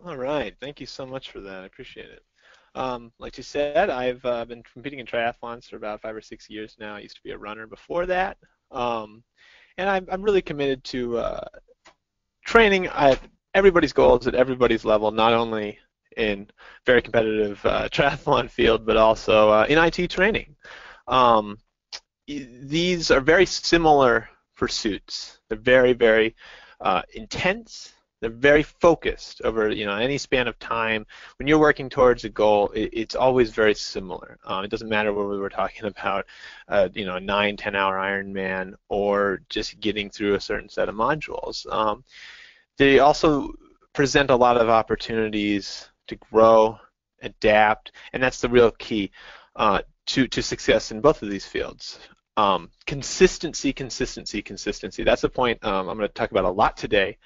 All right. Thank you so much for that. I appreciate it. Like you said, I've been competing in triathlons for about 5 or 6 years now. I used to be a runner before that. Um, and I'm really committed to training at everybody's goals at everybody's level, not only in very competitive triathlon field, but also in IT training. Um, these are very similar pursuits. They're very, very intense. They're very focused over any span of time. When you're working towards a goal, it's always very similar. It doesn't matter whether we were talking about a 9, 10 hour Ironman or just getting through a certain set of modules. They also present a lot of opportunities to grow, adapt, and that's the real key to success in both of these fields. Consistency, consistency, consistency. That's the point I'm going to talk about a lot today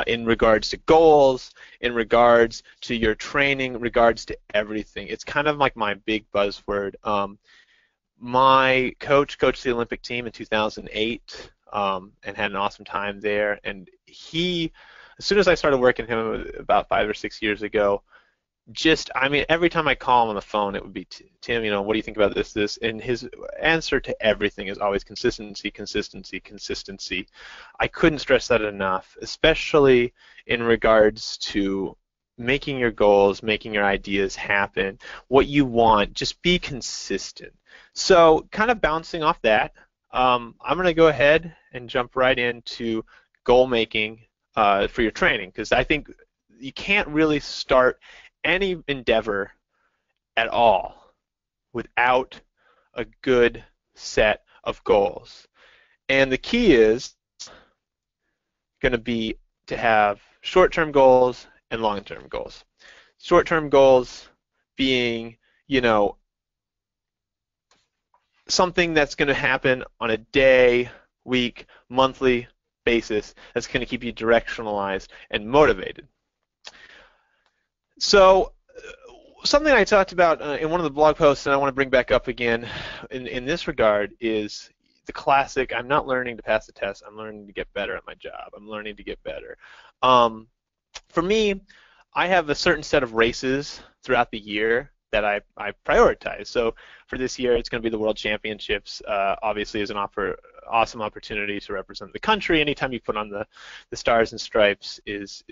in regards to goals, in regards to your training, in regards to everything. It's kind of like my big buzzword. My coach coached the Olympic team in 2008 and had an awesome time there. And he, as soon as I started working with him about 5 or 6 years ago, I mean, every time I call him on the phone, it would be, Tim, what do you think about this? And his answer to everything is always consistency, consistency, consistency. I couldn't stress that enough, especially in regards to making your goals, making your ideas happen, what you want, just be consistent. So kind of bouncing off that, I'm going to go ahead and jump right into goal making for your training, because I think you can't really start any endeavor at all without a good set of goals. And the key is going to be to have short-term goals and long-term goals. Short-term goals being, something that's going to happen on a day, week, monthly basis that's going to keep you directionalized and motivated. So something I talked about in one of the blog posts and I want to bring back up again in this regard is the classic, I'm not learning to pass the test, I'm learning to get better at my job. I'm learning to get better. For me, I have a certain set of races throughout the year that I prioritize. So for this year, it's going to be the World Championships. Obviously, is an awesome opportunity to represent the country. Anytime you put on the stars and stripes is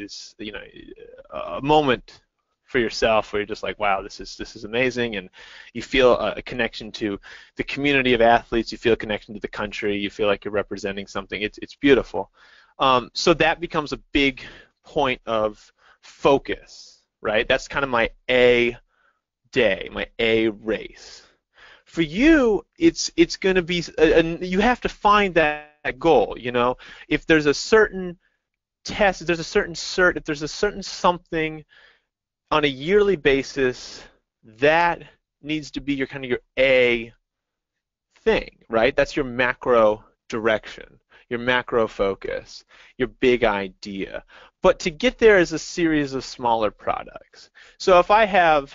a moment for yourself where you're just like, wow, this is amazing, and you feel a connection to the community of athletes. You feel a connection to the country. You feel like you're representing something. It's beautiful. So that becomes a big point of focus, right? That's kind of my A day, my A race. For you, it's going to be, you have to find that goal. If there's a certain test, if there's a certain cert, if there's a certain something on a yearly basis, that needs to be your kind of your A thing, right? That's your macro direction, your macro focus, your big idea. But to get there is a series of smaller products. So if I have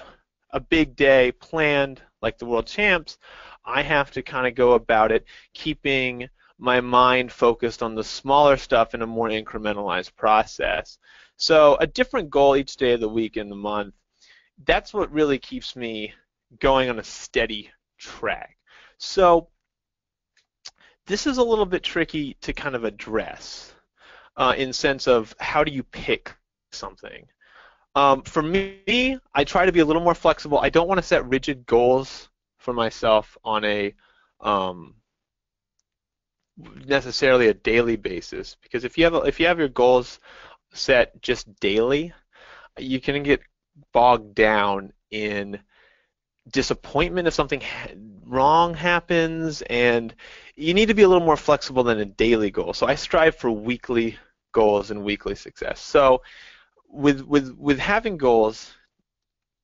a big day planned like the World Champs, I have to kind of go about it keeping my mind focused on the smaller stuff in a more incrementalized process. So a different goal each day of the week and the month, that's what really keeps me going on a steady track. So this is a little bit tricky to kind of address in sense of how do you pick something. For me, I try to be a little more flexible. I don't want to set rigid goals for myself on a necessarily a daily basis, because if you have your goals set just daily, you can get bogged down in disappointment if something wrong happens, and you need to be a little more flexible than a daily goal. So I strive for weekly goals and weekly success. So with having goals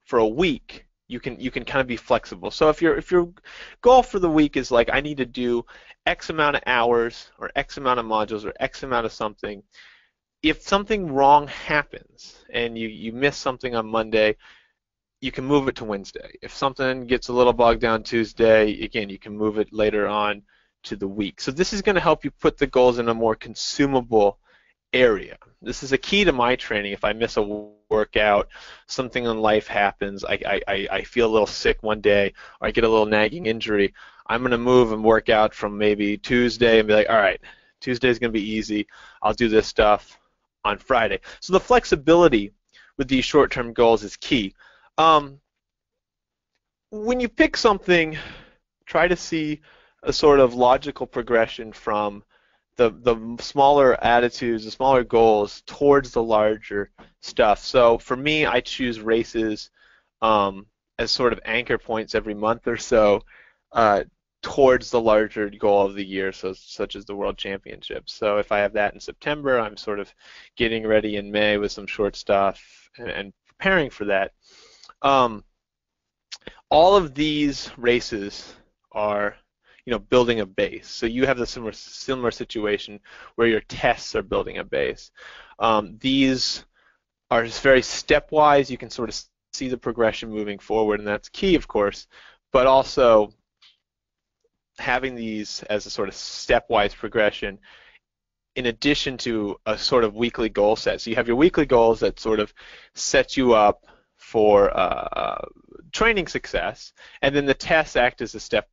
for a week, you can kind of be flexible. So if your goal for the week is like, I need to do X amount of hours or X amount of modules or X amount of something, if something wrong happens and you miss something on Monday, you can move it to Wednesday. If something gets a little bogged down Tuesday, again, you can move it later on to the week. So this is going to help you put the goals in a more consumable area. This is a key to my training. If I miss a workout, something in life happens, I feel a little sick one day, or I get a little nagging injury, I'm going to move and work out from maybe Tuesday and be like, all right, Tuesday's going to be easy. I'll do this stuff on Friday. So the flexibility with these short-term goals is key. When you pick something, try to see a sort of logical progression from the smaller attitudes, the smaller goals towards the larger stuff. So for me, I choose races as sort of anchor points every month or so towards the larger goal of the year, so such as the World Championships. So if I have that in September, I'm sort of getting ready in May with some short stuff and preparing for that. All of these races are, building a base. So you have the similar situation where your tests are building a base. These are just very stepwise. You can sort of see the progression moving forward, and that's key, of course. But also having these as a sort of stepwise progression in addition to a sort of weekly goal set. So you have your weekly goals that sort of set you up for training success, and then the tests act as a stepwise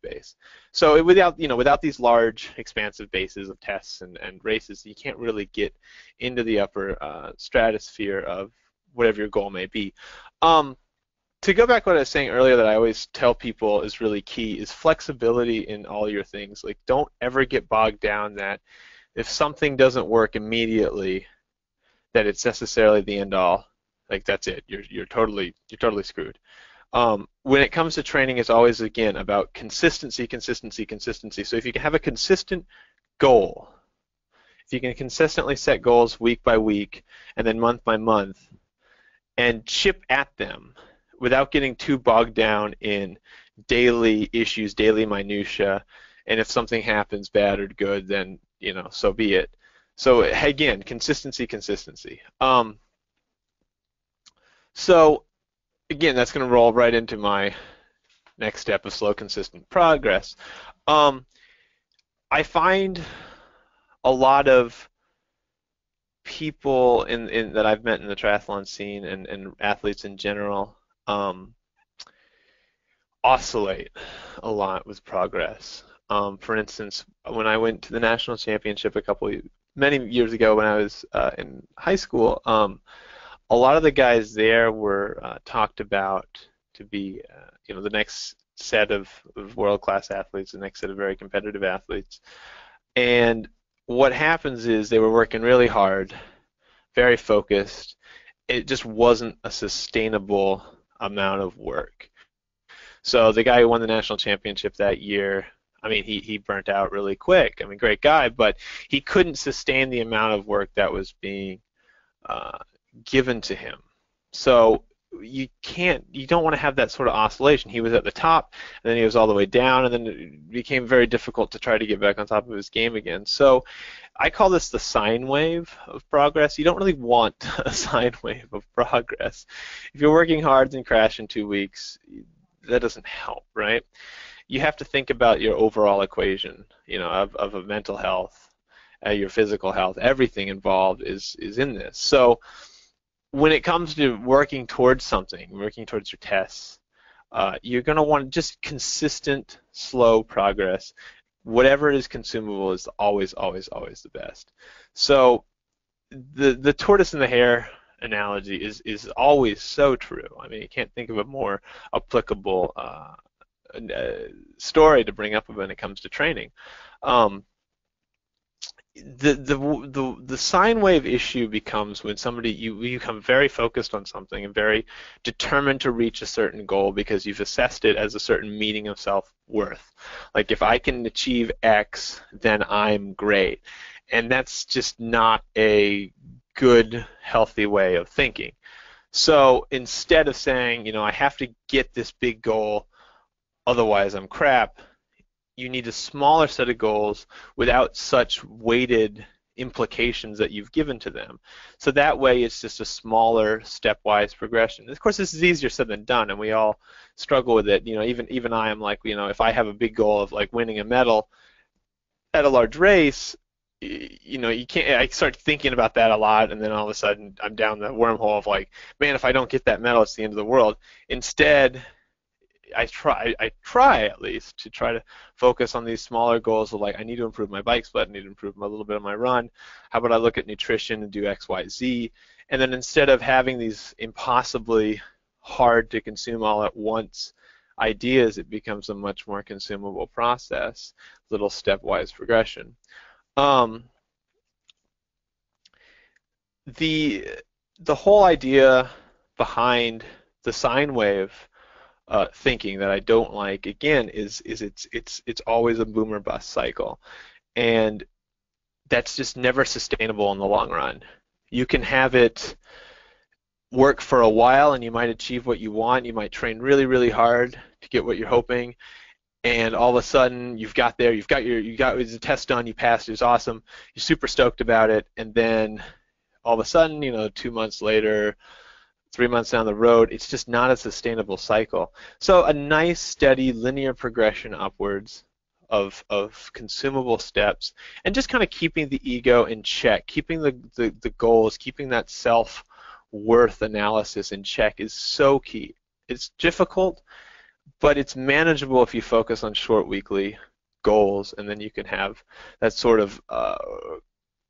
base. So without these large, expansive bases of tests and races, you can't really get into the upper stratosphere of whatever your goal may be. To go back to what I was saying earlier that I always tell people is really key is flexibility in all your things. Like, don't ever get bogged down that if something doesn't work immediately, that it's necessarily the end all. Like, that's it. You're totally screwed. When it comes to training, it's always, again, about consistency. So if you can have a consistent goal, if you can consistently set goals week by week and then month by month and chip at them without getting too bogged down in daily issues, daily minutia, and if something happens bad or good, then, so be it. So again, consistency. So again, that's going to roll right into my next step of slow, consistent progress. I find a lot of people that I've met in the triathlon scene and athletes in general oscillate a lot with progress. For instance, when I went to the national championship many years ago when I was in high school, a lot of the guys there were talked about to be, the next set of world-class athletes, the next set of very competitive athletes. And what happens is they were working really hard, very focused. It just wasn't a sustainable amount of work. So the guy who won the national championship that year, I mean, he burnt out really quick. I mean, great guy, but he couldn't sustain the amount of work that was being given to him. So you don't want to have that sort of oscillation. He was at the top, and then he was all the way down, and then it became very difficult to try to get back on top of his game again. So I call this the sine wave of progress. You don't really want a sine wave of progress. If you're working hard and crash in 2 weeks, that doesn't help, right? You have to think about your overall equation, of a mental health, your physical health. Everything involved is in this. So when it comes to working towards something, working towards your tests, you're going to want just consistent, slow progress. Whatever is consumable is always, always, always the best. So the tortoise and the hare analogy is always so true. I mean, you can't think of a more applicable story to bring up when it comes to training. The sine wave issue becomes when you become very focused on something and very determined to reach a certain goal because you've assessed it as a certain meaning of self-worth. Like, if I can achieve X, then I'm great. And that's just not a good, healthy way of thinking. So instead of saying, I have to get this big goal, otherwise I'm crap, you need a smaller set of goals without such weighted implications that you've given to them. So that way it's just a smaller stepwise progression. Of course, this is easier said than done, and we all struggle with it. Even I am like, if I have a big goal of like winning a medal at a large race, you know, you can't. I start thinking about that a lot, and then all of a sudden I'm down the wormhole of like, man, if I don't get that medal, it's the end of the world. Instead, I try at least to try to focus on these smaller goals of like, I need to improve my bike split, I need to improve a little bit of my run. How about I look at nutrition and do X, Y, Z? And then instead of having these impossibly hard to consume all at once ideas, it becomes a much more consumable process, little stepwise progression. Um, the the whole idea behind the sine wave thinking that I don't like again is it's always a boomer bust cycle, and that's just never sustainable in the long run. You can have it work for a while and you might achieve what you want. You might train really, really hard to get what you're hoping, and all of a sudden you've got there, you got the test done, you passed, it was awesome, you're super stoked about it, and then all of a sudden, you know, 2 months later, 3 months down the road, it's just not a sustainable cycle. So a nice, steady, linear progression upwards of consumable steps, and just kind of keeping the ego in check, keeping the goals, keeping that self-worth analysis in check is so key. It's difficult, but it's manageable if you focus on short weekly goals, and then you can have that sort of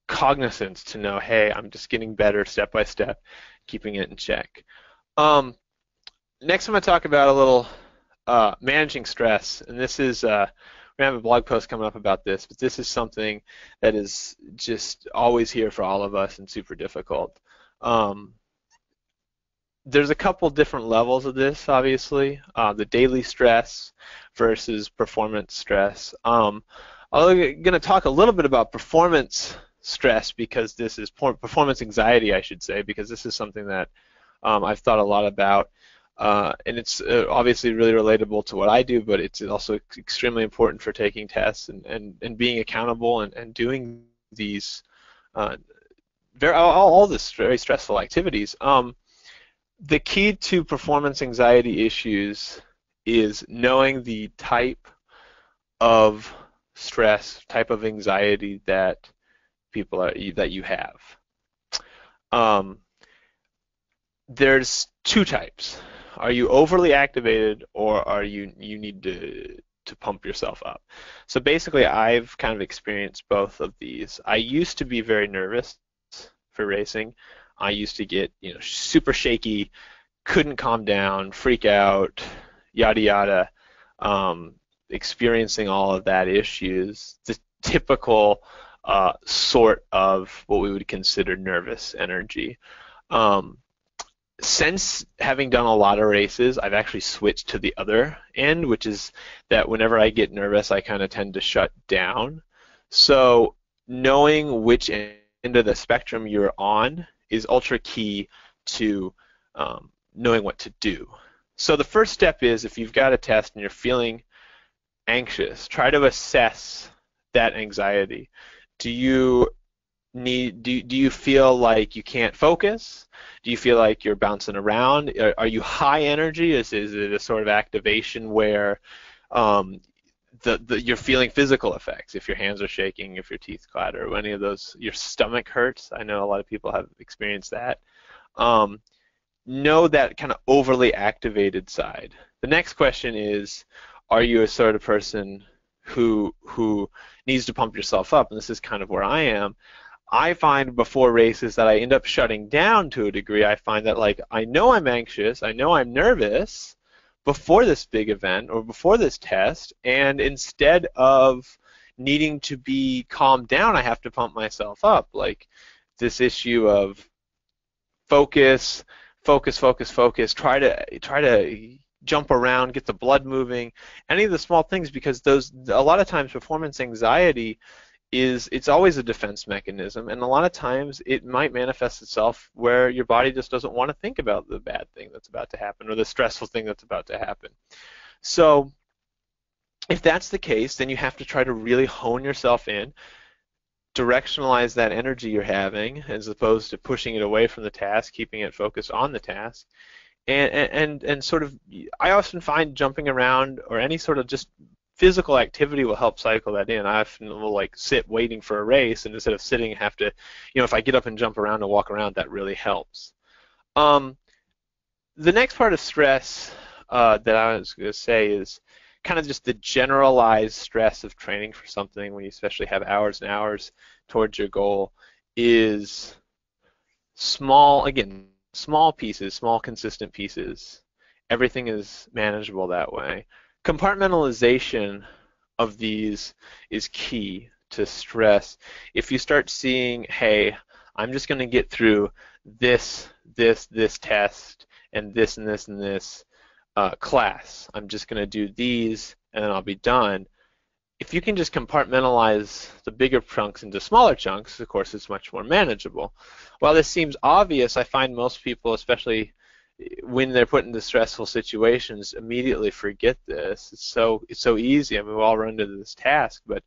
cognizance to know, hey, I'm just getting better step by step, keeping it in check. Next, I'm going to talk about a little managing stress, and this is we're going to have a blog post coming up about this, but this is something that is just always here for all of us and super difficult. There's a couple different levels of this, obviously. The daily stress versus performance stress. I'm going to talk a little bit about performance stress because this is performance anxiety, I should say, because this is something that I've thought a lot about, and it's obviously really relatable to what I do, but it's also extremely important for taking tests and being accountable and doing these all this very stressful activities. The key to performance anxiety issues is knowing the type of stress, type of anxiety that that you have. There's two types. Are you overly activated, or are you need to pump yourself up? So basically, I've kind of experienced both of these. I used to be very nervous for racing. I used to get, you know, super shaky, couldn't calm down, freak out, yada yada, experiencing all of that issues. The typical sort of what we would consider nervous energy. Since having done a lot of races, I've actually switched to the other end, which is that whenever I get nervous, I kind of tend to shut down. So knowing which end of the spectrum you're on is ultra key to knowing what to do. So the first step is, if you've got a test and you're feeling anxious, try to assess that anxiety. Do you feel like you can't focus? Do you feel like you're bouncing around? Are you high energy? Is it a sort of activation where you're feeling physical effects? If your hands are shaking, if your teeth clatter, or any of those, your stomach hurts. I know a lot of people have experienced that. Know that kind of overly activated side. The next question is, are you a sort of person who needs to pump yourself up? And this is kind of where I am. I find before races that I end up shutting down to a degree. I find that, like, I know I'm anxious, I know I'm nervous before this big event or before this test, and instead of needing to be calmed down, I have to pump myself up. Like this issue of focus, try to jump around, get the blood moving, any of the small things, because a lot of times performance anxiety it's always a defense mechanism, and a lot of times it might manifest itself where your body just doesn't want to think about the bad thing that's about to happen or the stressful thing that's about to happen. So if that's the case, then you have to try to really hone yourself in, directionalize that energy you're having as opposed to pushing it away from the task, keeping it focused on the task. And sort of, I often find jumping around or any sort of just physical activity will help cycle that in. I often will like sit waiting for a race, and instead of sitting, have to, if I get up and jump around and walk around, that really helps. Um, the next part of stress that I was going to say is kind of just the generalized stress of training for something when you especially have hours and hours towards your goal is small, again, small pieces, small consistent pieces. Everything is manageable that way. Compartmentalization of these is key to stress. If you start seeing, hey, I'm just going to get through this test and this and this and this class. I'm just going to do these and then I'll be done. If you can just compartmentalize the bigger chunks into smaller chunks, of course, it's much more manageable. While this seems obvious, I find most people, especially when they're put into stressful situations, immediately forget this. It's so easy. I mean, we all run into this task, but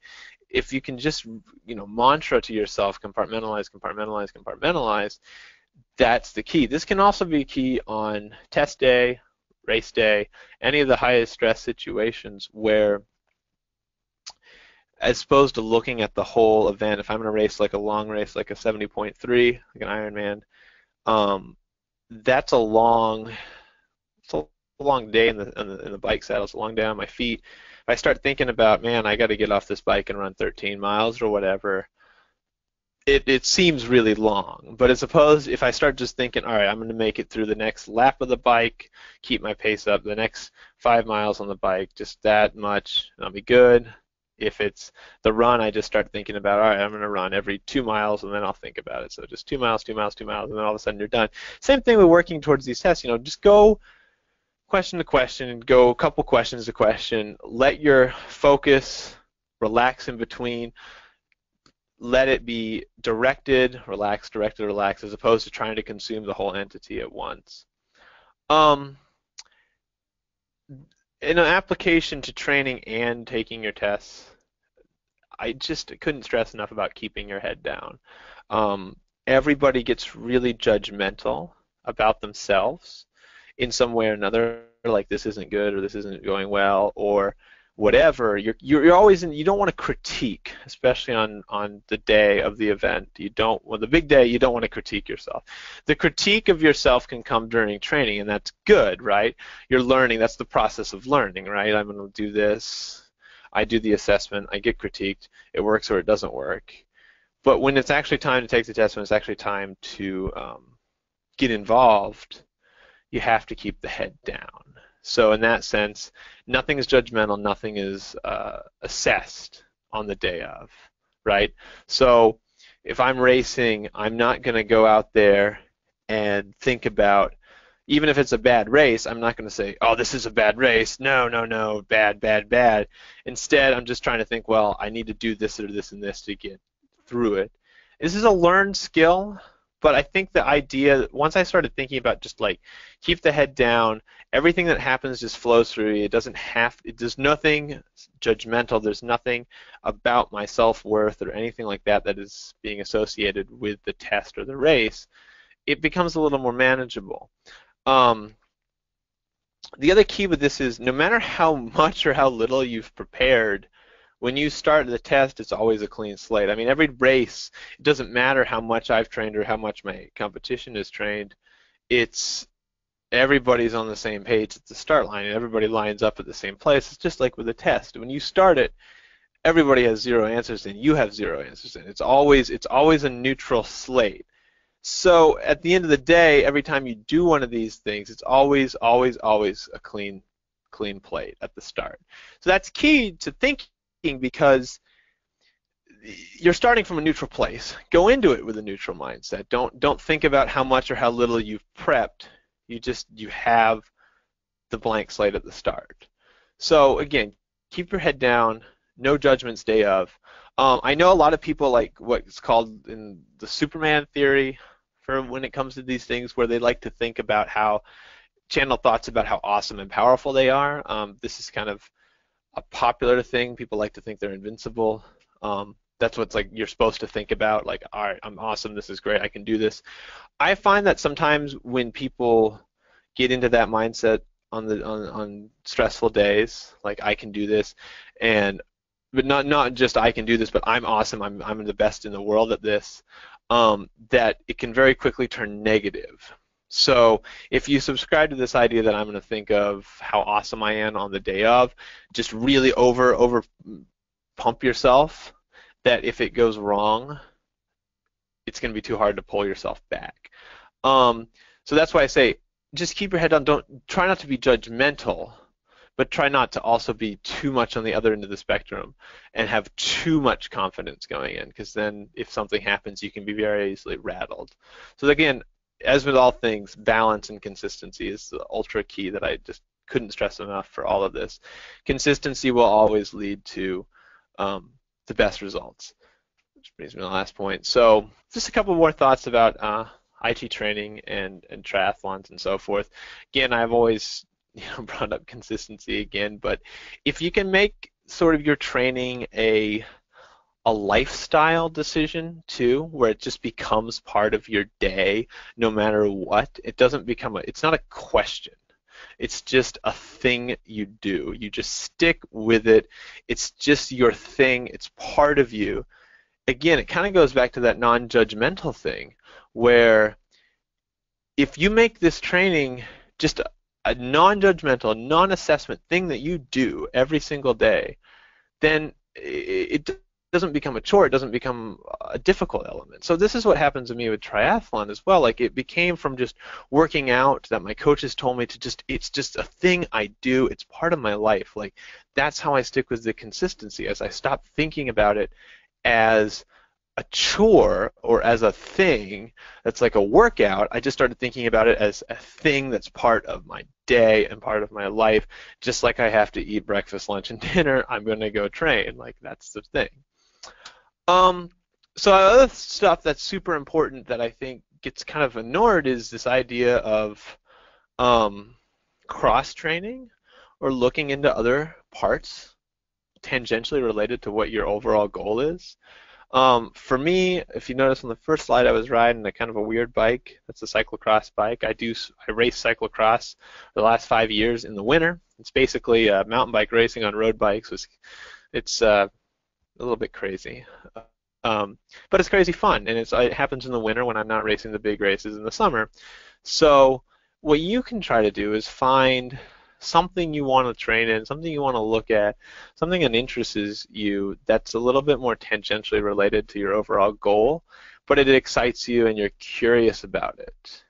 if you can just, mantra to yourself, compartmentalize, compartmentalize, compartmentalize, that's the key. This can also be key on test day, race day, any of the highest stress situations where, as opposed to looking at the whole event, if I'm going to race like a long race, like a 70.3, like an Ironman, that's a long day in the bike saddle. It's a long day on my feet. If I start thinking about, man, I got to get off this bike and run 13 miles or whatever, it seems really long. But as opposed, if I start just thinking, all right, I'm going to make it through the next lap of the bike, keep my pace up, the next 5 miles on the bike, just that much, and I'll be good. If it's the run, I just start thinking about, all right, I'm going to run every 2 miles, and then I'll think about it. So just 2 miles, 2 miles, 2 miles, and then all of a sudden you're done. Same thing with working towards these tests. Just go question to question, go a couple questions to question. Let your focus relax in between. Let it be directed, relax, as opposed to trying to consume the whole entity at once. In an application to training and taking your tests, I just couldn't stress enough about keeping your head down. Everybody gets really judgmental about themselves in some way or another, like this isn't good or this isn't going well or whatever. You're always you don't want to critique, especially on the day of the event. The big day, you don't want to critique yourself. The critique of yourself can come during training, and that's good, right? You're learning. That's the process of learning, right? I'm going to do this. I do the assessment. I get critiqued. It works or it doesn't work. But when it's actually time to take the test, when it's actually time to get involved, you have to keep the head down. So in that sense, nothing is judgmental, nothing is assessed on the day of, right? So if I'm racing, I'm not going to go out there and think about, even if it's a bad race, I'm not going to say, oh, this is a bad race. No, bad, bad, bad. Instead, I'm just trying to think, well, I need to do this or this and this to get through it. This is a learned skill. But I think the idea, once I started thinking about just like keep the head down, everything that happens just flows through you. There's nothing judgmental. There's nothing about my self-worth or anything like that that is being associated with the test or the race. It becomes a little more manageable. The other key with this is no matter how much or how little you've prepared, when you start the test, it's always a clean slate. I mean, every race, it doesn't matter how much I've trained or how much my competition is trained. Everybody's on the same page at the start line, and everybody lines up at the same place. It's just like with a test. When you start it, everybody has 0 answers, and you have 0 answers, and it's always a neutral slate. So at the end of the day, every time you do one of these things, it's always a clean plate at the start. So that's key to thinking, because you're starting from a neutral place. Go into it with a neutral mindset. Don't think about how much or how little you've prepped. You have the blank slate at the start. So again, keep your head down. No judgments day of. I know a lot of people like what's called in the Superman theory for when it comes to these things, where they like to think about channel thoughts about how awesome and powerful they are. This is kind of a popular thing. People like to think they're invincible. That's what's like you're supposed to think about, like, all right, I'm awesome, this is great, I can do this. I find that sometimes when people get into that mindset, on stressful days, like I can do this, and but not just I can do this, but I'm awesome, I'm the best in the world at this, that it can very quickly turn negative. So if you subscribe to this idea that I'm going to think of how awesome I am on the day of, just really over pump yourself, that if it goes wrong, it's going to be too hard to pull yourself back. So that's why I say just keep your head down. Don't try not to be judgmental, but try not to also be too much on the other end of the spectrum and have too much confidence going in, because then if something happens, you can be very easily rattled. So again, as with all things, balance and consistency is the ultra key that I just couldn't stress enough for all of this. Consistency will always lead to the best results, which brings me to the last point. So just a couple more thoughts about IT training and triathlons and so forth. Again, I've always brought up consistency again, but if you can make sort of your training a lifestyle decision too, where it just becomes part of your day no matter what, it doesn't become it's not a question. It's just a thing you do. You just stick with it. It's just your thing. It's part of you. Again, it kind of goes back to that non-judgmental thing, where if you make this training just a non-judgmental, non-assessment thing that you do every single day, then it doesn't become a chore. It doesn't become a difficult element. So this is what happens to me with triathlon as well. Like, it became from just working out that my coaches told me to just, it's just a thing I do. It's part of my life. Like, that's how I stick with the consistency. As I stop thinking about it as a chore or as a thing that's like a workout, I just started thinking about it as a thing that's part of my day and part of my life. Just like I have to eat breakfast, lunch, and dinner, I'm going to go train. Like, that's the thing. So other stuff that's super important that I think gets kind of ignored is this idea of cross-training or looking into other parts tangentially related to what your overall goal is. For me, if you notice on the first slide, I was riding a kind of a weird bike. That's a cyclocross bike. I race cyclocross for the last 5 years in the winter. It's basically mountain bike racing on road bikes. It's a little bit crazy, but it's crazy fun, and it happens in the winter when I'm not racing the big races in the summer. So what you can try to do is find something you want to train in, something you want to look at, something that interests you that's a little bit more tangentially related to your overall goal, but it excites you and you're curious about it.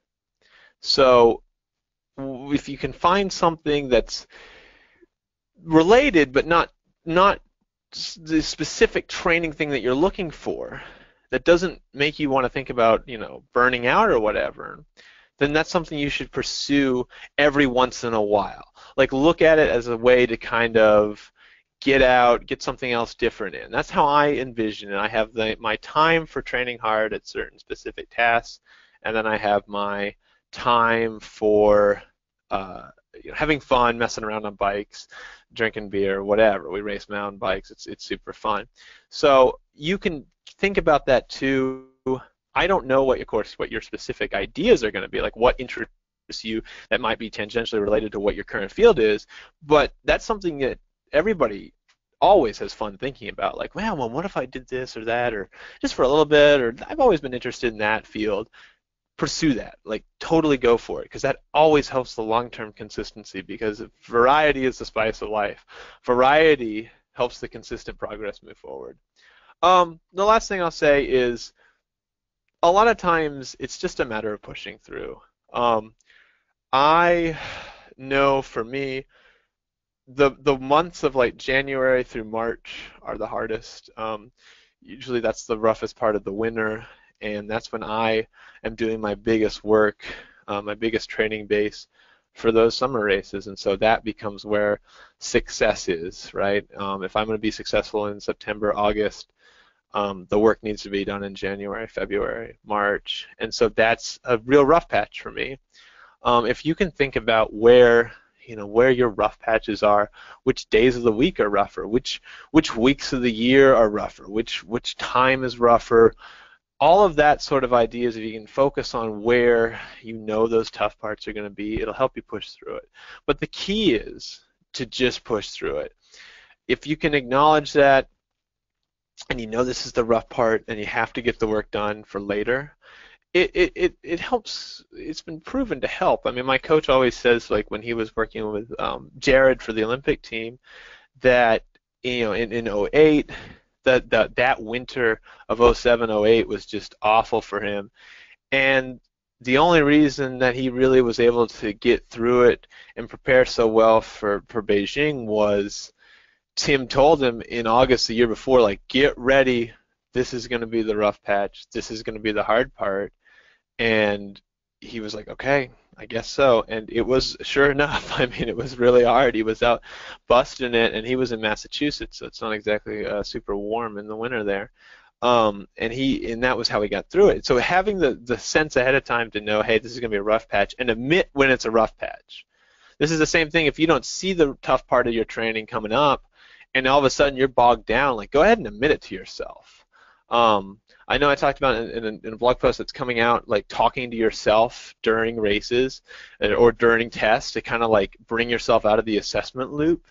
So if you can find something that's related but not the specific training thing that you're looking for, that doesn't make you want to think about, burning out or whatever, then that's something you should pursue every once in a while. Like, look at it as a way to kind of get out, get something else different in. That's how I envision it. I have my time for training hard at certain specific tasks, and then I have my time for having fun, messing around on bikes, drinking beer, whatever. We race mountain bikes. It's super fun. So you can think about that too. I don't know what your specific ideas are going to be, like what interests you that might be tangentially related to what your current field is, but that's something that everybody always has fun thinking about. Like, well, what if I did this or that, or just for a little bit, or I've always been interested in that field. Pursue that. Like, totally go for it, because that always helps the long-term consistency, because variety is the spice of life. Variety helps the consistent progress move forward. The last thing I'll say is a lot of times it's just a matter of pushing through. I know for me, the months of like January through March are the hardest. Usually that's the roughest part of the winter, and that's when I am doing my biggest work, my biggest training base for those summer races, and so that becomes where success is, right? If I'm going to be successful in September, August, the work needs to be done in January, February, March, and so that's a real rough patch for me. If you can think about where your rough patches are, which days of the week are rougher, which weeks of the year are rougher, which time is rougher, all of that sort of ideas, if you can focus on where you know those tough parts are going to be, it'll help you push through it. But the key is to just push through it. If you can acknowledge that and you know this is the rough part and you have to get the work done for later, it helps. It's been proven to help. I mean, my coach always says, like when he was working with Jared for the Olympic team, that in '08, that winter of '07, '08 was just awful for him. And the only reason that he really was able to get through it and prepare so well for Beijing was Tim told him in August the year before, like, get ready. This is going to be the rough patch. This is going to be the hard part. And he was like, okay, I guess so. And it was, sure enough, I mean, it was really hard. He was out busting it, and he was in Massachusetts, so it's not exactly super warm in the winter there. And that was how he got through it. So having the sense ahead of time to know, hey, this is going to be a rough patch, and admit when it's a rough patch. This is the same thing if you don't see the tough part of your training coming up, and all of a sudden you're bogged down, like, go ahead and admit it to yourself. I know I talked about in a blog post that's coming out, like talking to yourself during races or during tests to kind of like bring yourself out of the assessment loop.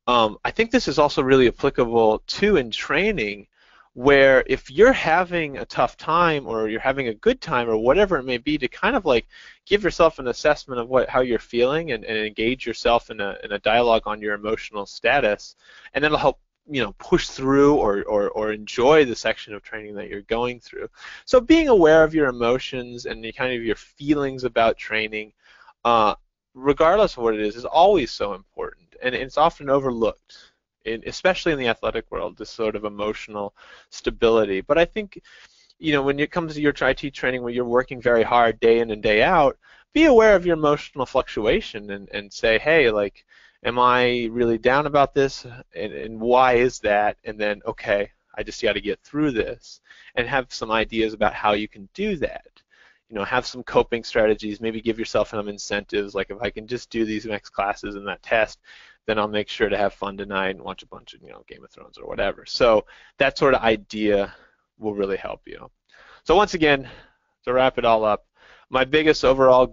I think this is also really applicable too in training, where if you're having a tough time or you're having a good time or whatever it may be, to kind of like give yourself an assessment of how you're feeling and engage yourself in a dialogue on your emotional status, and that'll help push through or enjoy the section of training that you're going through. So being aware of your emotions and kind of your feelings about training, regardless of what it is always so important, and it's often overlooked, especially in the athletic world, this sort of emotional stability. But I think, when it comes to your IT training where you're working very hard day in and day out, be aware of your emotional fluctuation and say, hey, like, am I really down about this, and why is that? And then, okay, I just got to get through this, and have some ideas about how you can do that. Have some coping strategies, maybe give yourself some incentives, like if I can just do these next classes and that test, then I'll make sure to have fun tonight and watch a bunch of Game of Thrones or whatever. So that sort of idea will really help you. So once again, to wrap it all up, my biggest overall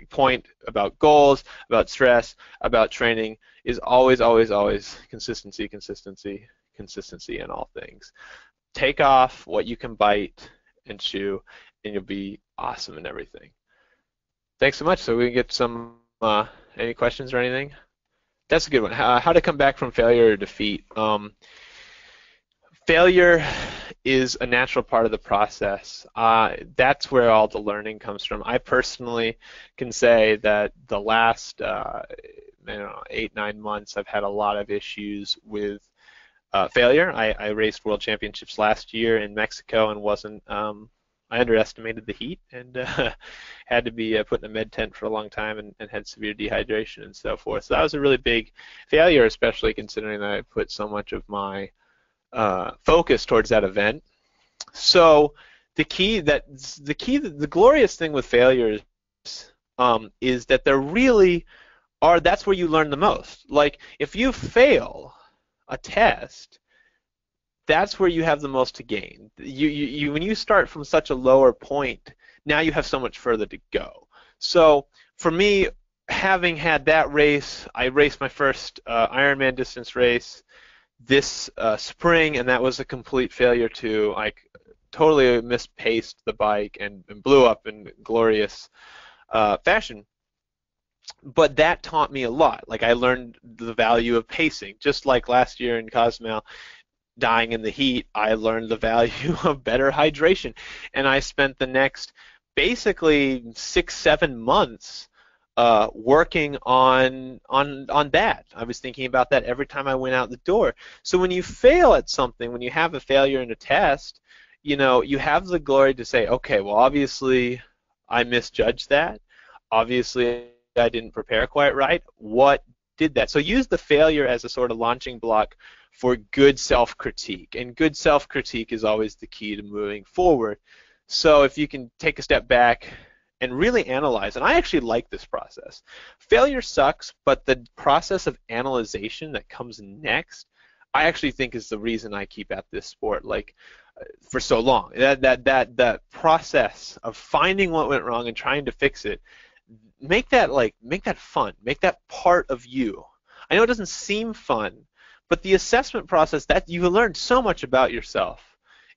point about goals, about stress, about training is always, always, always consistency, consistency, consistency in all things. Take off what you can bite and chew, and you'll be awesome in everything. Thanks so much. So we can get some any questions or anything? That's a good one. How to come back from failure or defeat. Failure is a natural part of the process. That's where all the learning comes from. I personally can say that the last 8-9 months I've had a lot of issues with failure. I raced world championships last year in Mexico and wasn't I underestimated the heat and had to be put in a med tent for a long time and had severe dehydration and so forth. So that was a really big failure, especially considering that I put so much of my focus towards that event. So the glorious thing with failures is that there really are, that's where you learn the most. Like if you fail a test, that's where you have the most to gain. When you start from such a lower point, now you have so much further to go. So for me, having had that race, I raced my first Ironman distance race this spring, and that was a complete failure too. I totally mispaced the bike and blew up in glorious fashion. But that taught me a lot. Like I learned the value of pacing. Just like last year in Cozumel, dying in the heat, I learned the value of better hydration. And I spent the next basically 6-7 months working on that. I was thinking about that every time I went out the door. So when you fail at something, when you have a failure in a test, you have the glory to say, okay, well, obviously I misjudged that. Obviously I didn't prepare quite right. What did that? So use the failure as a sort of launching block for good self-critique. And good self-critique is always the key to moving forward. So if you can take a step back and really analyze, and I actually like this process. Failure sucks, but the process of analyzation that comes next, I actually think is the reason I keep at this sport. Like, for so long. That process of finding what went wrong and trying to fix it, make that fun, make that part of you. I know it doesn't seem fun, but the assessment process, that you learn so much about yourself.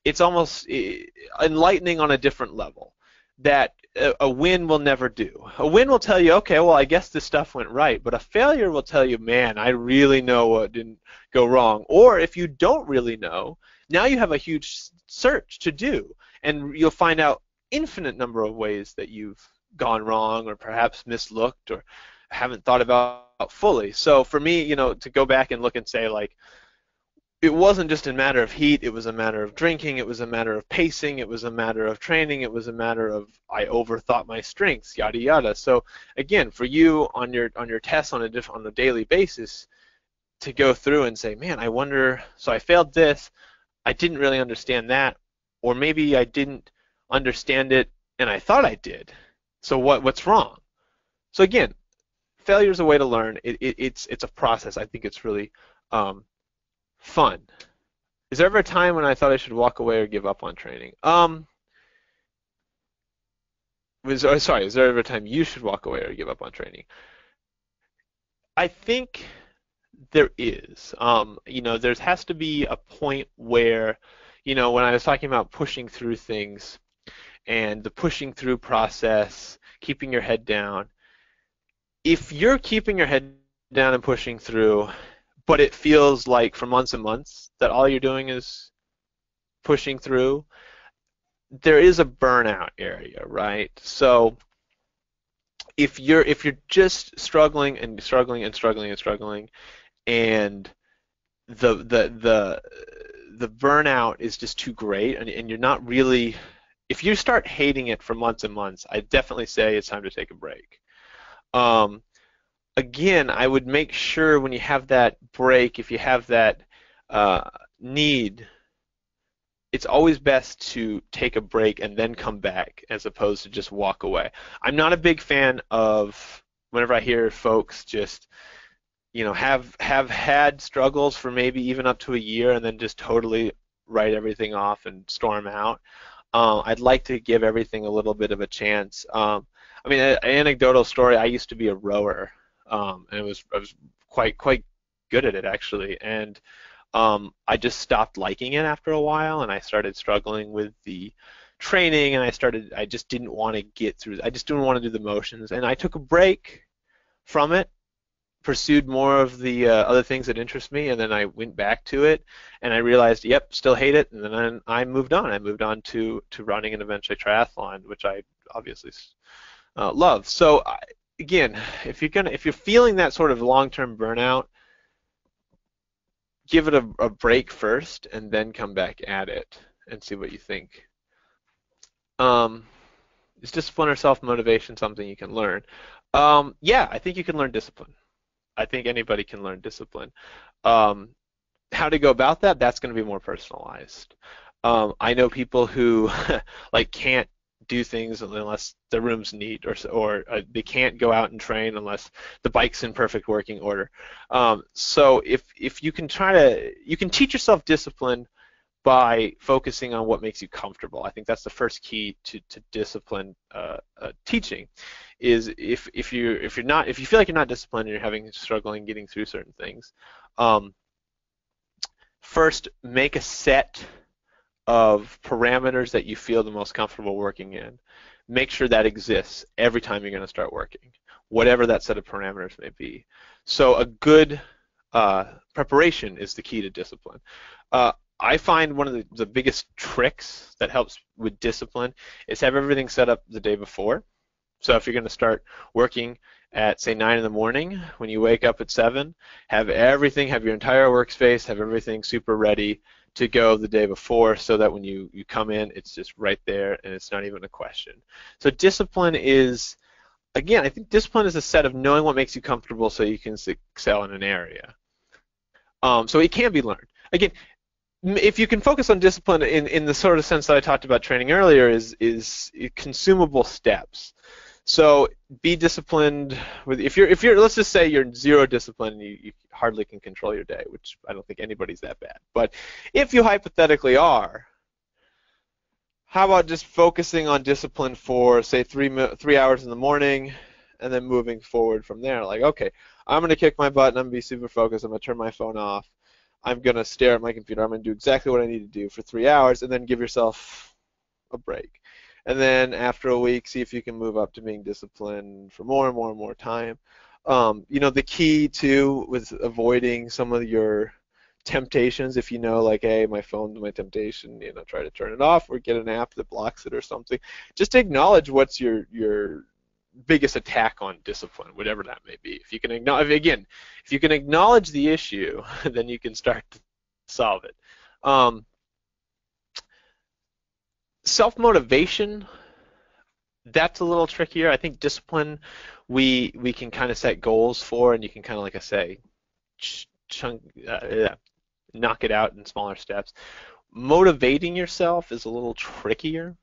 It's almost enlightening on a different level that a win will never do. A win will tell you, okay, well, I guess this stuff went right, but a failure will tell you, man, I really know what didn't go wrong. Or if you don't really know, now you have a huge search to do, and you'll find out infinite number of ways that you've gone wrong or perhaps mislooked or haven't thought about fully. So for me, to go back and look and say, like, it wasn't just a matter of heat, it was a matter of drinking, it was a matter of pacing, it was a matter of training, it was a matter of I overthought my strengths, yada yada. So again, for you on your tests on a daily basis, to go through and say, man, I wonder, so I failed this, I didn't really understand that, or maybe I didn't understand it and I thought I did. So what's wrong? So again, failure is a way to learn. It's a process. I think it's really fun. Is there ever a time when I thought I should walk away or give up on training? Is there ever a time you should walk away or give up on training? I think there is. There has to be a point where, when I was talking about pushing through things and the pushing through process, keeping your head down, if you're keeping your head down and pushing through, but it feels like for months and months that all you're doing is pushing through, there is a burnout area, right? So if you're just struggling and struggling and struggling and struggling, and the burnout is just too great, and you're not really, if you start hating it for months and months, I definitely say it's time to take a break. Again, I would make sure when you have that break, if you have that need, it's always best to take a break and then come back as opposed to just walk away. I'm not a big fan of whenever I hear folks just have had struggles for maybe even up to a year and then just totally write everything off and storm out. I'd like to give everything a little bit of a chance. I mean, an anecdotal story, I used to be a rower, and I was quite good at it actually, and I just stopped liking it after a while, and I started struggling with the training, and I just didn't want to get through, I just didn't want to do the motions, and I took a break from it, pursued more of the other things that interest me, and then I went back to it, and I realized, yep, still hate it, and then I moved on. I moved on to running and eventually triathlon, which I obviously love. So again, if you're feeling that sort of long-term burnout, give it a break first, and then come back at it and see what you think. Is discipline or self-motivation something you can learn? Yeah, I think you can learn discipline. I think anybody can learn discipline. How to go about that, that's going to be more personalized. I know people who like can't do things unless the room's neat, or they can't go out and train unless the bike's in perfect working order. So if you can you can teach yourself discipline by focusing on what makes you comfortable. I think that's the first key to discipline teaching. Is if you feel like you're not disciplined and you're struggling getting through certain things, first make a set of parameters that you feel the most comfortable working in. Make sure that exists every time you're going to start working, whatever that set of parameters may be. So a good preparation is the key to discipline. I find one of the biggest tricks that helps with discipline is have everything set up the day before. So if you're going to start working at, say, 9 in the morning, when you wake up at 7, have your entire workspace, have everything super ready to go the day before, so that when you come in, it's just right there and it's not even a question. So discipline is, again, I think discipline is a set of knowing what makes you comfortable so you can excel in an area. So it can be learned. Again, if you can focus on discipline in the sort of sense that I talked about training earlier, is consumable steps. So be disciplined with, if you're let's just say you're zero discipline and you hardly can control your day, which I don't think anybody's that bad. But if you hypothetically are, How about just focusing on discipline for, say, 3 hours in the morning, and then moving forward from there? Like, okay, I'm gonna kick my butt and I'm gonna be super focused. I'm gonna turn my phone off. I'm gonna stare at my computer. I'm gonna do exactly what I need to do for 3 hours, and then give yourself a break. And then after a week, see if you can move up to being disciplined for more and more and more time. The key too with avoiding some of your temptations, if you know, like, hey, my phone's my temptation, try to turn it off or get an app that blocks it or something. Just acknowledge what's your biggest attack on discipline, whatever that may be. If you can acknowledge, again, if you can acknowledge the issue, then you can start to solve it. Um, Self-motivation, that's a little trickier. I think discipline, we can kind of set goals for, and you can kind of, like I say, chunk, knock it out in smaller steps. Motivating yourself is a little trickier.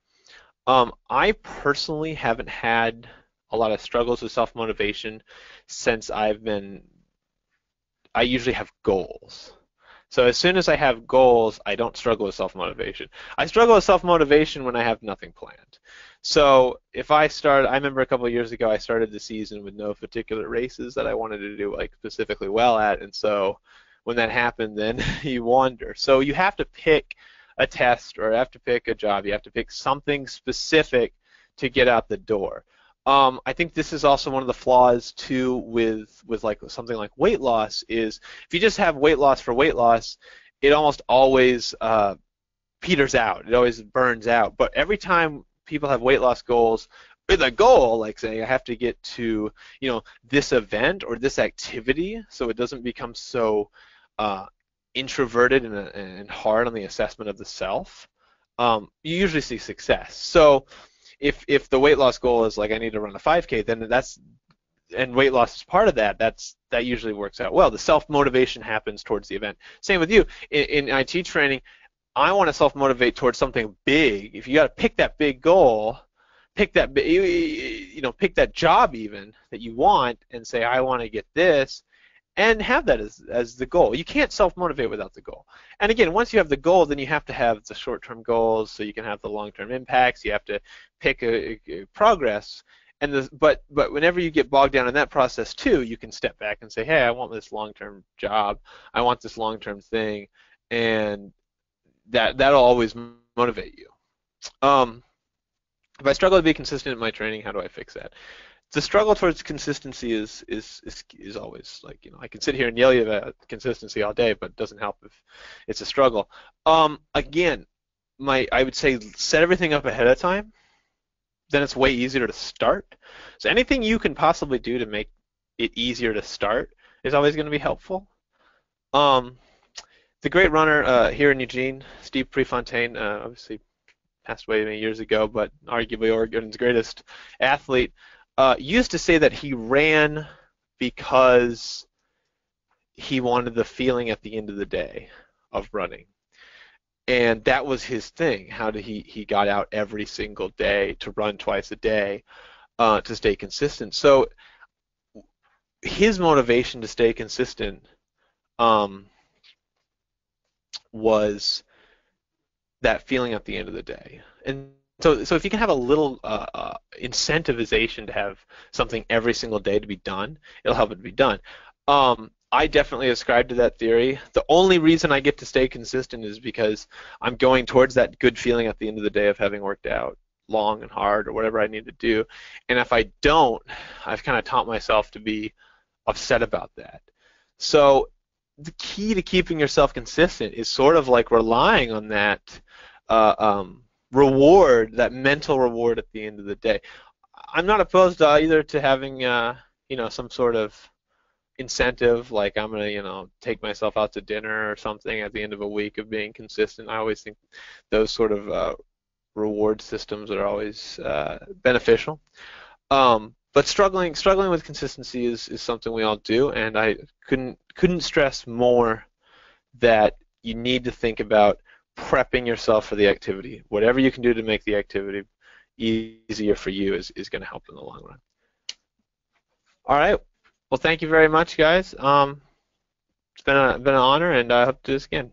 I personally haven't had a lot of struggles with self-motivation since I usually have goals. So as soon as I have goals, I don't struggle with self-motivation. I struggle with self-motivation when I have nothing planned. So if I remember a couple of years ago, I started the season with no particular races that I wanted to do like specifically well at, and so when that happened, then you wander. So you have to pick a test, or you have to pick a job. You have to pick something specific to get out the door. I think this is also one of the flaws too with like something like weight loss is if you just have weight loss for weight loss, it almost always peters out. It always burns out. But every time people have weight loss goals, with a goal, like saying I have to get to this event or this activity, so it doesn't become so uh, introverted and hard on the assessment of the self, you usually see success. So if the weight loss goal is like I need to run a 5K, then and weight loss is part of that. That usually works out well. The self motivation happens towards the event. Same with you in IT training. I want to self motivate towards something big. If you got to pick that big goal, pick that pick that job even that you want, and say I want to get this, and have that as the goal. You can't self-motivate without the goal. And again, once you have the goal, then you have to have the short-term goals so you can have the long-term impacts. You have to pick a progress. But whenever you get bogged down in that process too, you can step back and say, hey, I want this long-term job. I want this long-term thing, and that'll always motivate you. If I struggle to be consistent in my training, how do I fix that? The struggle towards consistency is always like I can sit here and yell at you about consistency all day, but it doesn't help if it's a struggle. Again, I would say set everything up ahead of time. Then it's way easier to start. So anything you can possibly do to make it easier to start is always going to be helpful. Um, the great runner here in Eugene, Steve Prefontaine, obviously passed away many years ago, but arguably Oregon's greatest athlete, used to say that he ran because he wanted the feeling at the end of the day of running. And that was his thing. How did he got out every single day to run twice a day to stay consistent. So his motivation to stay consistent was that feeling at the end of the day. And so if you can have a little incentivization to have something every single day to be done, it'll help it to be done. I definitely ascribe to that theory. The only reason I get to stay consistent is because I'm going towards that good feeling at the end of the day of having worked out long and hard or whatever I need to do. And if I don't, I've kind of taught myself to be upset about that. So the key to keeping yourself consistent is sort of like relying on that reward, that mental reward at the end of the day. I'm not opposed either to having some sort of incentive, like I'm gonna take myself out to dinner or something at the end of a week of being consistent. I always think those sort of reward systems are always beneficial. But struggling with consistency is something we all do, and I couldn't stress more that you need to think about prepping yourself for the activity. Whatever you can do to make the activity easier for you is going to help in the long run. All right. Well, thank you very much, guys. It's been an honor, and I hope to do this again.